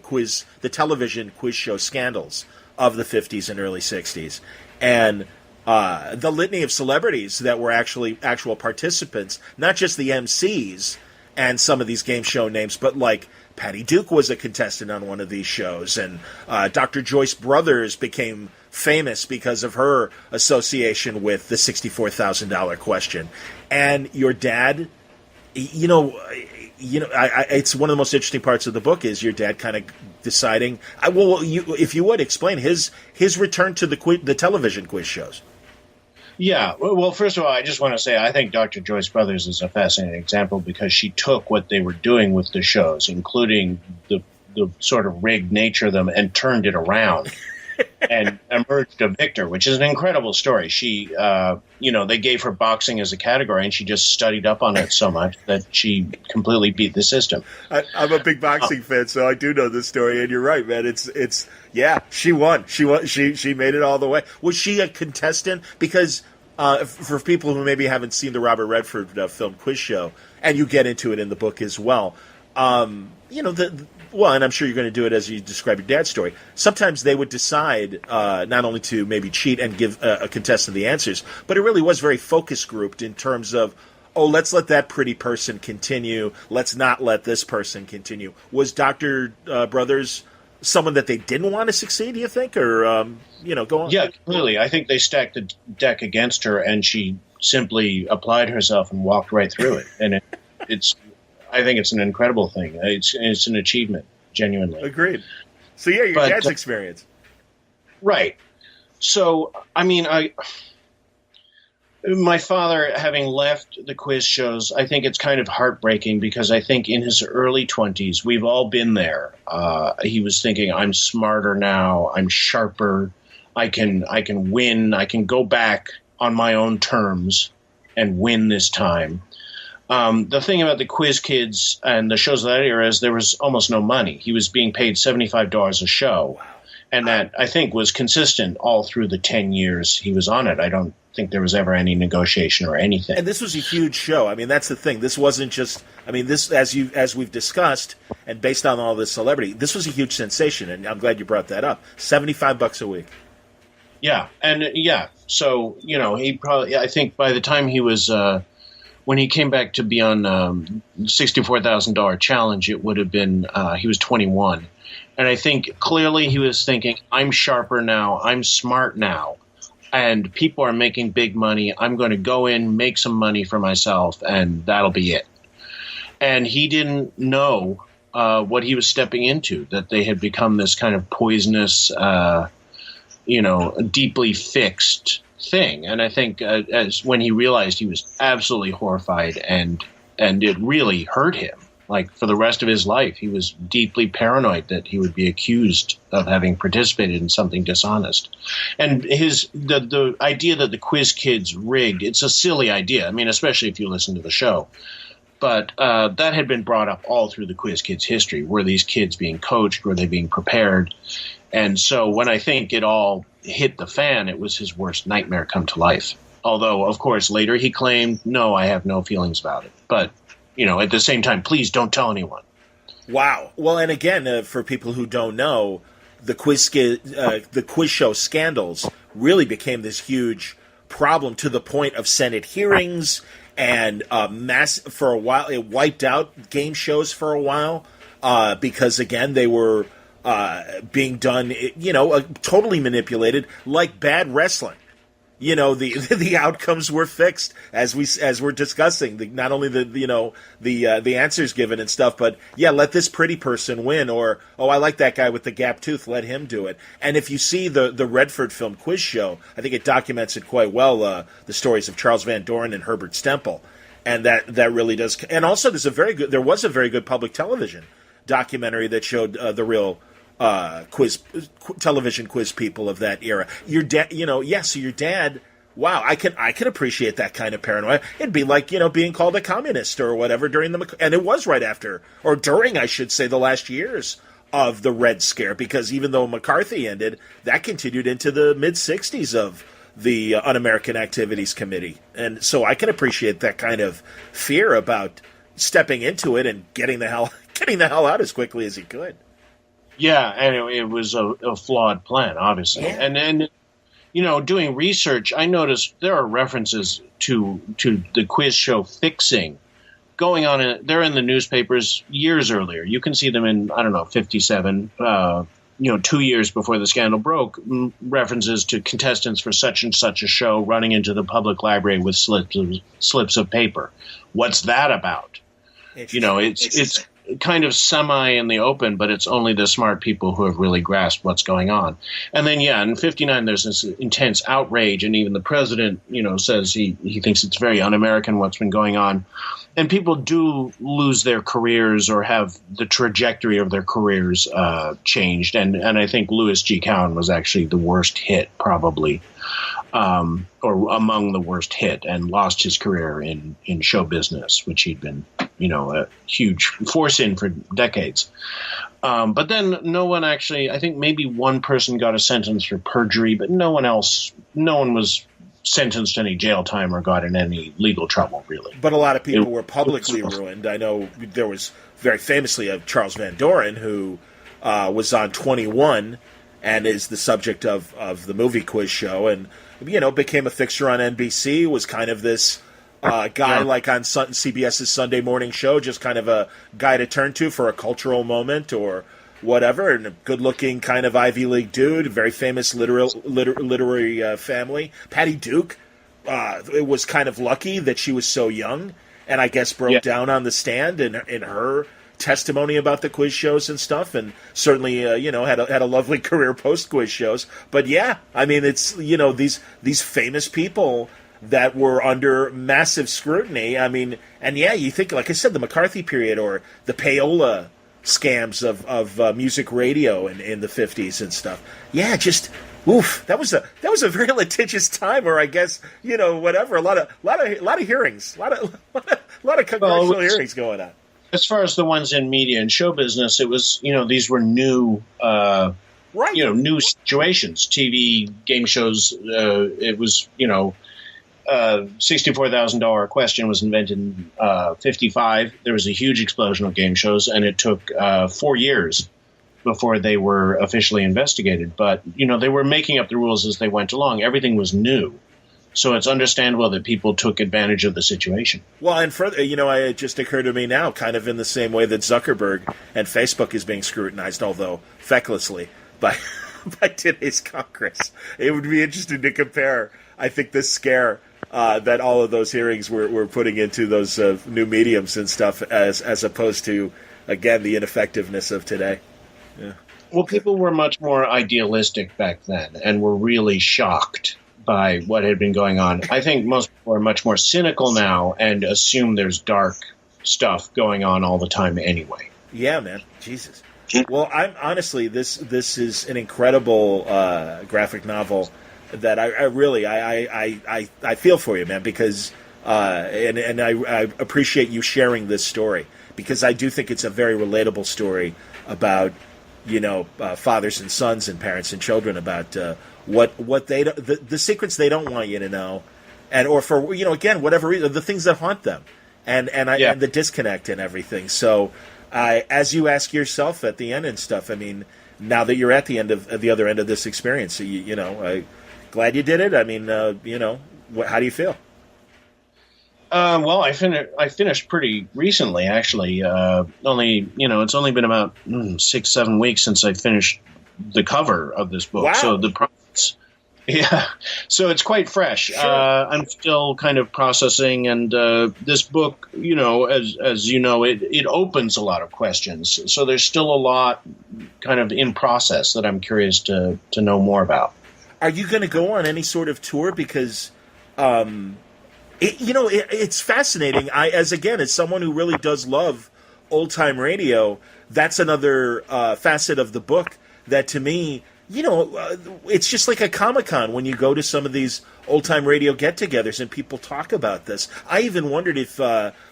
television quiz show scandals of the 50s and early 60s, and the litany of celebrities that were actual participants, not just the MCs and some of these game show names, but like Patty Duke was a contestant on one of these shows, and Dr. Joyce Brothers became famous because of her association with the $64,000 question. And your dad, it's one of the most interesting parts of the book is your dad kind of deciding. If you would explain his return to the television quiz shows. Yeah, well, first of all, I just want to say I think Dr. Joyce Brothers is a fascinating example because she took what they were doing with the shows, including the sort of rigged nature of them, and turned it around and emerged a victor, which is an incredible story. She, they gave her boxing as a category, and she just studied up on it so much that she completely beat the system. I'm a big boxing fan, so I do know this story, and you're right, man. It's she won. She made it all the way. Was she a contestant? Because for people who maybe haven't seen the Robert Redford film Quiz Show, and you get into it in the book as well, and I'm sure you're going to do it as you describe your dad's story. Sometimes they would decide not only to maybe cheat and give a contestant the answers, but it really was very focus grouped in terms of, let's let that pretty person continue. Let's not let this person continue. Was Dr. Brothers someone that they didn't want to succeed, do you think? Or, go on. Yeah, clearly. I think they stacked the deck against her, and she simply applied herself and walked right through it. And I think it's an incredible thing. It's an achievement, genuinely. Agreed. So, your dad's experience. Right. So, my father, having left the quiz shows, I think it's kind of heartbreaking because I think in his early 20s, we've all been there. He was thinking, I'm smarter now, I'm sharper, I can win, I can go back on my own terms and win this time. The thing about the Quiz Kids and the shows of that era is there was almost no money. He was being paid $75 a show. Wow. And that, I think, was consistent all through the 10 years he was on it. I don't think there was ever any negotiation or anything. And this was a huge show. I mean, that's the thing. This wasn't just, this, as we've discussed, and based on all this celebrity, this was a huge sensation, and I'm glad you brought that up. $75 a week. Yeah. And, so, he probably, I think by the time he was, when he came back to be on $64,000 challenge, it would have been, he was 21. And I think clearly he was thinking, I'm sharper now, I'm smart now, and people are making big money. I'm going to go in, make some money for myself, and that'll be it. And he didn't know what he was stepping into, that they had become this kind of poisonous, deeply fixed thing. And I think as when he realized, he was absolutely horrified, and it really hurt him. Like, for the rest of his life, he was deeply paranoid that he would be accused of having participated in something dishonest. And the idea that the Quiz Kids rigged, it's a silly idea. Especially if you listen to the show. But that had been brought up all through the Quiz Kids history. Were these kids being coached? Were they being prepared? And so when I think it all hit the fan, it was his worst nightmare come to life. Although, of course, later he claimed, no, I have no feelings about it. But, at the same time, please don't tell anyone. Wow. Well, and again, for people who don't know, the quiz show scandals really became this huge problem to the point of Senate hearings and for a while. It wiped out game shows for a while because, again, they were being done, totally manipulated, like bad wrestling. The outcomes were fixed as we're discussing. Not only the answers given and stuff, but let this pretty person win, or I like that guy with the gap tooth, let him do it. And if you see the Redford film Quiz Show, I think it documents it quite well. The stories of Charles Van Doren and Herbert Stempel, and that really does. And also, there was a very good public television documentary that showed the real television quiz people of that era. Your dad, so your dad, wow, I can appreciate that kind of paranoia. It'd be like, being called a communist or whatever and it was right after, or during, I should say, the last years of the Red Scare, because even though McCarthy ended, that continued into the mid-60s of the Un-American Activities Committee. And so I can appreciate that kind of fear about stepping into it and getting the hell out as quickly as he could. Yeah, and it was a flawed plan, obviously. Yeah. And then, doing research, I noticed there are references to the quiz show fixing going on. They're in the newspapers years earlier. You can see them in, 57, 2 years before the scandal broke, references to contestants for such and such a show running into the public library with slips of paper. What's that about? It's kind of semi in the open, but it's only the smart people who have really grasped what's going on. And then, in 59, there's this intense outrage, and even the president, says he thinks it's very un-American what's been going on. And people do lose their careers or have the trajectory of their careers changed. And I think Louis G. Cowan was actually the worst hit, probably, or among the worst hit, and lost his career in show business, which he'd been a huge force in for decades. But then no one actually, I think maybe one person got a sentence for perjury, but no one was sentenced to any jail time or got in any legal trouble, really. But a lot of people were publicly ruined. I know there was very famously a Charles Van Doren who was on 21 and is the subject of the movie Quiz Show, and became a fixture on NBC, was kind of this guy like on CBS's Sunday morning show, just kind of a guy to turn to for a cultural moment or whatever, and a good-looking kind of Ivy League dude, very famous literary family. Patty Duke it was kind of lucky that she was so young, and I guess broke down on the stand in her testimony about the quiz shows and stuff, and certainly had a lovely career post quiz shows. But it's these famous people that were under massive scrutiny. You think, like I said, the McCarthy period or the payola scams of music radio in the 50s and stuff. Yeah, just oof. That was a very litigious time, or I guess whatever. A lot of hearings, a lot of congressional hearings going on. As far as the ones in media and show business, it was these were new. New situations, TV game shows. It was $64,000 question was invented in 55. There was a huge explosion of game shows, and it took 4 years before they were officially investigated. But they were making up the rules as they went along. Everything was new, so it's understandable that people took advantage of the situation. Well, and further, it just occurred to me now, kind of in the same way that Zuckerberg and Facebook is being scrutinized, although fecklessly, by today's Congress. It would be interesting to compare, I think, this scare that all of those hearings were putting into those new mediums and stuff as opposed to, again, the ineffectiveness of today. Yeah. Well, people were much more idealistic back then and were really shocked by what had been going on. I think most people are much more cynical now and assume there's dark stuff going on all the time anyway. Yeah, man. Jesus. Well, I'm honestly, this is an incredible graphic novel that I really feel for you, man, because and I appreciate you sharing this story, because I do think it's a very relatable story about, fathers and sons and parents and children, about what they the secrets they don't want you to know, or for again, whatever reason, the things that haunt them, and the disconnect and everything. So as you ask yourself at the end and stuff, I mean, now that you're at the end of the other end of this experience, glad you did it. I mean, how do you feel? Well, I finished pretty recently, actually. It's only been about 6-7 weeks since I finished the cover of this book. Wow. So the process, so it's quite fresh. Sure. I'm still kind of processing, and this book, as you know, it opens a lot of questions. So there's still a lot kind of in process that I'm curious to know more about. Are you going to go on any sort of tour? Because it's fascinating. As someone who really does love old time radio, that's another facet of the book that, to me, it's just like a Comic-Con when you go to some of these old time radio get-togethers and people talk about this. I even wondered if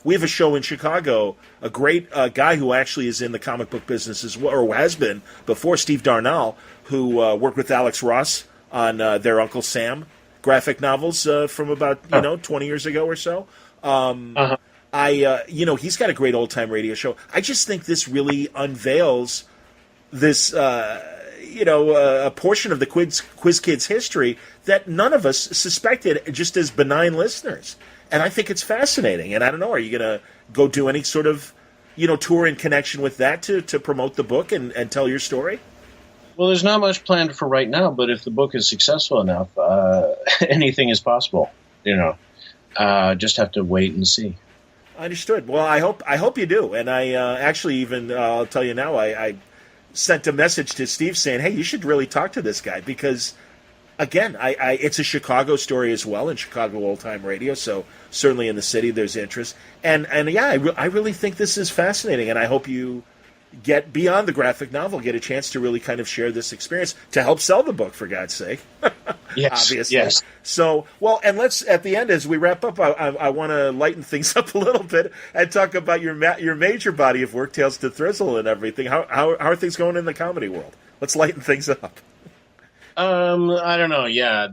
we have a show in Chicago, a great guy who actually is in the comic book business as well, or has been before, Steve Darnell, who worked with Alex Ross on their Uncle Sam graphic novels from about 20 years ago or so. He's got a great old time radio show. I just think this really unveils this a portion of the Quiz Kids history that none of us suspected, just as benign listeners. And I think it's fascinating. And I don't know, are you going to go do any sort of tour in connection with that to promote the book and tell your story? Well, there's not much planned for right now, but if the book is successful enough, anything is possible. Just have to wait and see. Understood. Well, I hope you do. And I actually even I'll tell you now, I sent a message to Steve saying, hey, you should really talk to this guy, because again, it's a Chicago story as well, in Chicago old time radio. So certainly in the city there's interest, and yeah, I really think this is fascinating, and I hope you get beyond the graphic novel, get a chance to really kind of share this experience to help sell the book, for God's sake. Yes, obviously. yes. So, well, and let's, at the end, as we wrap up, I want to lighten things up a little bit and talk about your major body of work, Tales to Thrizzle and everything. How are things going in the comedy world? Let's lighten things up. I don't know. Yeah,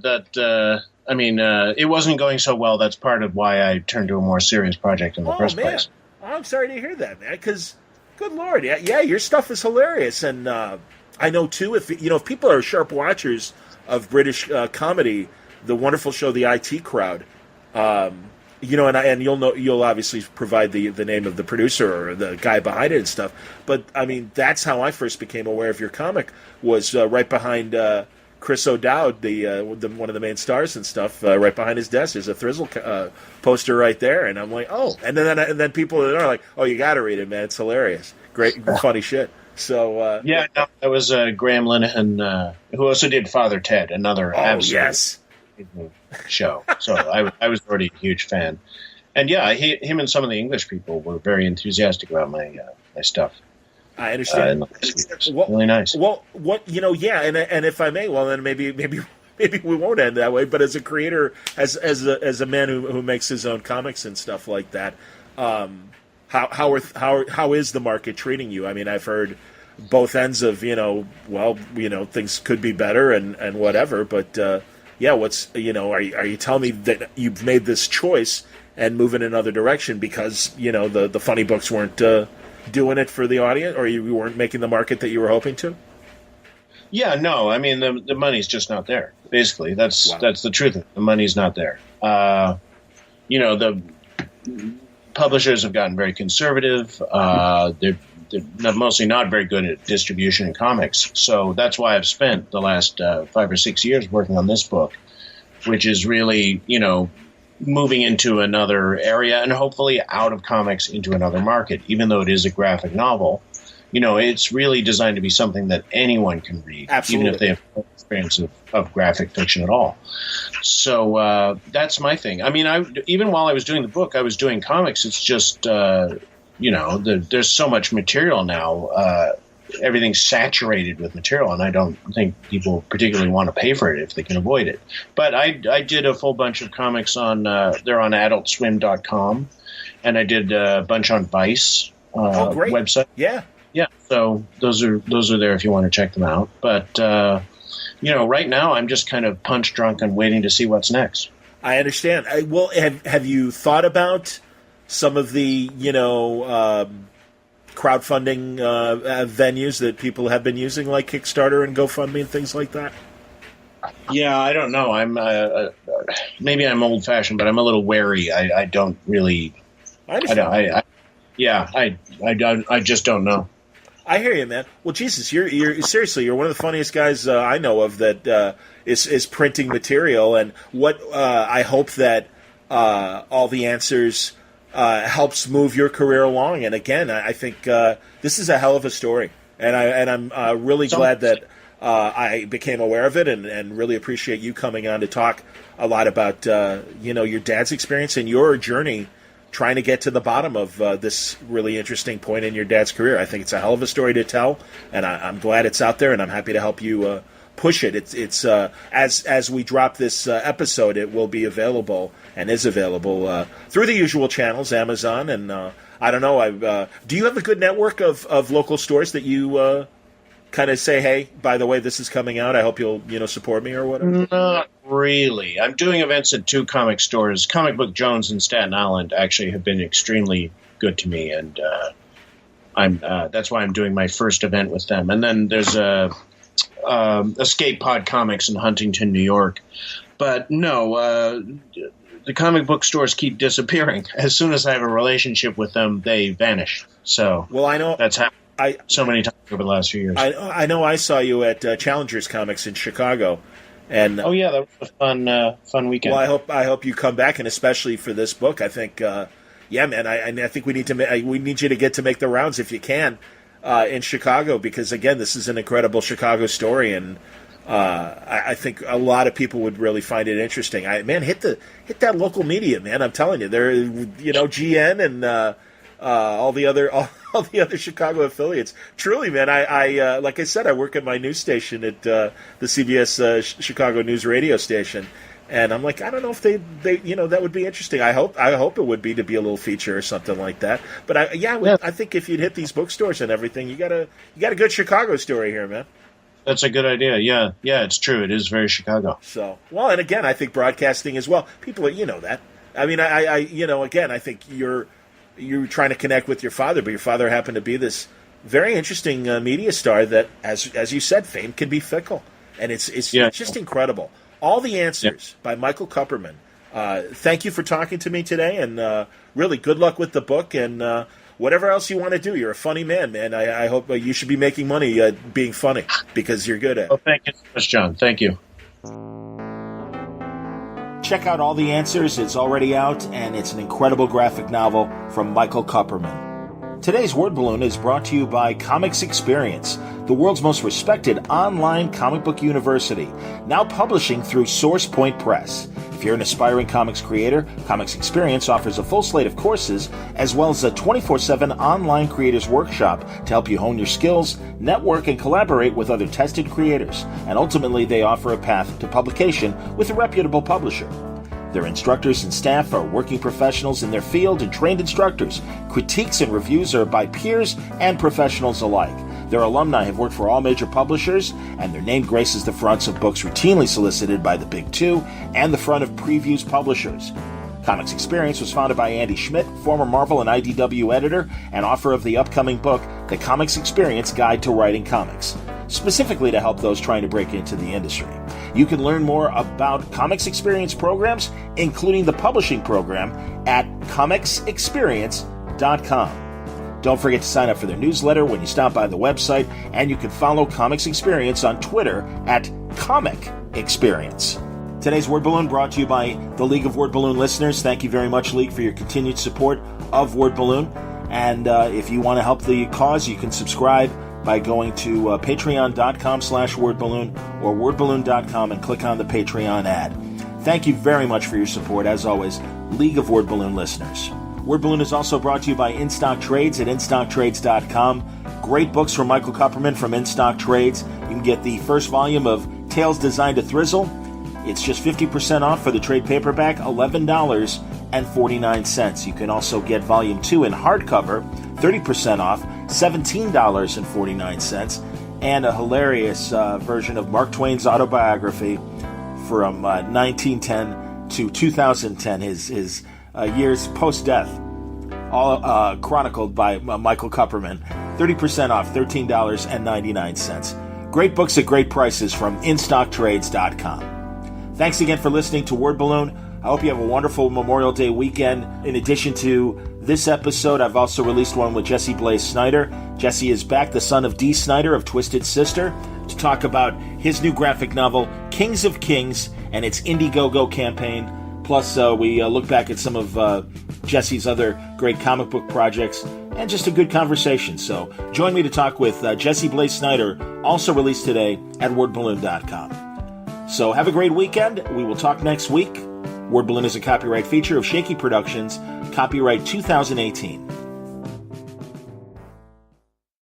it wasn't going so well. That's part of why I turned to a more serious project in the first place. I'm sorry to hear that, man, because good Lord, yeah, your stuff is hilarious, and I know too, if people are sharp watchers of British comedy, the wonderful show The IT Crowd, and you'll obviously provide the name of the producer or the guy behind it and stuff. But I mean, that's how I first became aware of your comic, was right behind Chris O'Dowd, the one of the main stars and stuff. Right behind his desk, there's a Thrizzle poster right there, and I'm like, oh, and then people are like, oh, you got to read it, man, it's hilarious, great, funny shit. So that was Graham Linehan, who also did Father Ted, another absolute show. So I was already a huge fan, and yeah, him and some of the English people were very enthusiastic about my stuff. I understand. Really nice. Well, and if I may, well, then maybe we won't end that way. But as a creator, as a man who makes his own comics and stuff like that, how is the market treating you? I mean, I've heard both ends of things could be better and whatever. But what's are you telling me that you've made this choice and move in another direction because the funny books weren't doing it for the audience, or you weren't making the market that you were hoping to? Yeah, no, I mean the money's just not there. Basically, that's the truth. The money's not there. The publishers have gotten very conservative. They're mostly not very good at distribution in comics. So that's why I've spent the last 5 or 6 years working on this book, which is really moving into another area and hopefully out of comics into another market. Even though it is a graphic novel, it's really designed to be something that anyone can read. Absolutely. Even if they have no experience of graphic fiction at all. So that's my thing. I mean, even while I was doing the book, I was doing comics. It's just, there's so much material now. everything's saturated with material, and I don't think people particularly want to pay for it if they can avoid it. But I did a full bunch of comics on they're on AdultSwim.com, and I did a bunch on Vice website. Yeah. So those are there if you want to check them out. But right now I'm just kind of punch drunk and waiting to see what's next. I understand. Have you thought about some of the crowdfunding venues that people have been using, like Kickstarter and GoFundMe and things like that? Yeah, I don't know. I'm maybe I'm old fashioned, but I'm a little wary. I don't really. I understand. I just don't know. I hear you, man. Well, Jesus, you're seriously, you're one of the funniest guys I know of that is printing material, and what I hope that All the Answers helps move your career along. And again, I think this is a hell of a story, and I'm really glad that I became aware of it, and really appreciate you coming on to talk a lot about your dad's experience and your journey trying to get to the bottom of this really interesting point in your dad's career. I think it's a hell of a story to tell, and I'm glad it's out there, and I'm happy to help you push it. It's as we drop this episode, it will be available and is available through the usual channels, Amazon, and I don't know. Do you have a good network of local stores that you kind of say, hey, by the way, this is coming out, I hope you'll support me or whatever? Not really. I'm doing events at 2 comic stores. Comic Book Jones and Staten Island actually have been extremely good to me, and that's why I'm doing my first event with them. And then there's Escape Pod Comics in Huntington, New York. But no, the comic book stores keep disappearing. As soon as I have a relationship with them, they vanish. So well, I know that's happened so many times over the last few years. I know I saw you at Challengers Comics in Chicago. And that was a fun weekend. Well, I hope you come back, and especially for this book. I think, man, I think we need you to get to make the rounds if you can in Chicago, because again, this is an incredible Chicago story, and I think a lot of people would really find it interesting. Hit that local media, man. I'm telling you, there, GN and all the other Chicago affiliates. Truly, man, I like I said, I work at my news station at the CBS Chicago News radio station, and I'm like, I don't know if they that would be interesting. I hope it would be, to be a little feature or something like that. But I think if you'd hit these bookstores and everything, you got a good Chicago story here, man. That's a good idea. Yeah, it's true. It is very Chicago. So, well, and again, I think broadcasting as well. People, that. I mean, again, I think you're trying to connect with your father, but your father happened to be this very interesting media star that, as you said, fame can be fickle, and it's just incredible. All the Answers by Michael Kupperman. Thank you for talking to me today, and really good luck with the book and whatever else you want to do. You're a funny man. I hope you should be making money being funny, because you're good at it. Well, thank you so much, John. Thank you. Check out All the Answers. It's already out, and it's an incredible graphic novel from Michael Kupperman. Today's Word Balloon is brought to you by Comics Experience, the world's most respected online comic book university, now publishing through Source Point Press. If you're an aspiring comics creator, Comics Experience offers a full slate of courses, as well as a 24/7 online creators workshop to help you hone your skills, network, and collaborate with other tested creators. And ultimately, they offer a path to publication with a reputable publisher. Their instructors and staff are working professionals in their field and trained instructors. Critiques and reviews are by peers and professionals alike. Their alumni have worked for all major publishers, and their name graces the fronts of books routinely solicited by the Big Two and the front of previews publishers. Comics Experience was founded by Andy Schmidt, former Marvel and IDW editor, and author of the upcoming book, The Comics Experience Guide to Writing Comics, specifically to help those trying to break into the industry. You can learn more about Comics Experience programs, including the publishing program, at comicsexperience.com. Don't forget to sign up for their newsletter when you stop by the website, and you can follow Comics Experience on Twitter at Comic Experience. Today's Word Balloon brought to you by the League of Word Balloon listeners. Thank you very much, League, for your continued support of Word Balloon. And if you want to help the cause, you can subscribe by going to patreon.com/wordballoon or wordballoon.com and click on the Patreon ad. Thank you very much for your support. As always, League of Word Balloon listeners. Word Balloon is also brought to you by InStock Trades at InStockTrades.com. Great books from Michael Kupperman from In Stock Trades. You can get the first volume of Tales Designed to Thrizzle. It's just 50% off for the trade paperback, $11.49. You can also get Volume 2 in hardcover, 30% off, $17.49. And a hilarious version of Mark Twain's autobiography from 1910 to 2010, his years post-death, all chronicled by Michael Kupperman. 30% off, $13.99. Great books at great prices from InStockTrades.com. Thanks again for listening to Word Balloon. I hope you have a wonderful Memorial Day weekend. In addition to this episode, I've also released one with Jesse Blaze Snyder. Jesse is back, the son of Dee Snyder of Twisted Sister, to talk about his new graphic novel, Kings of Kings, and its Indiegogo campaign. Plus, we look back at some of Jesse's other great comic book projects, and just a good conversation. So join me to talk with Jesse Blaze Snyder, also released today at wordballoon.com. So have a great weekend. We will talk next week. Word Balloon is a copyright feature of Shaky Productions, copyright 2018.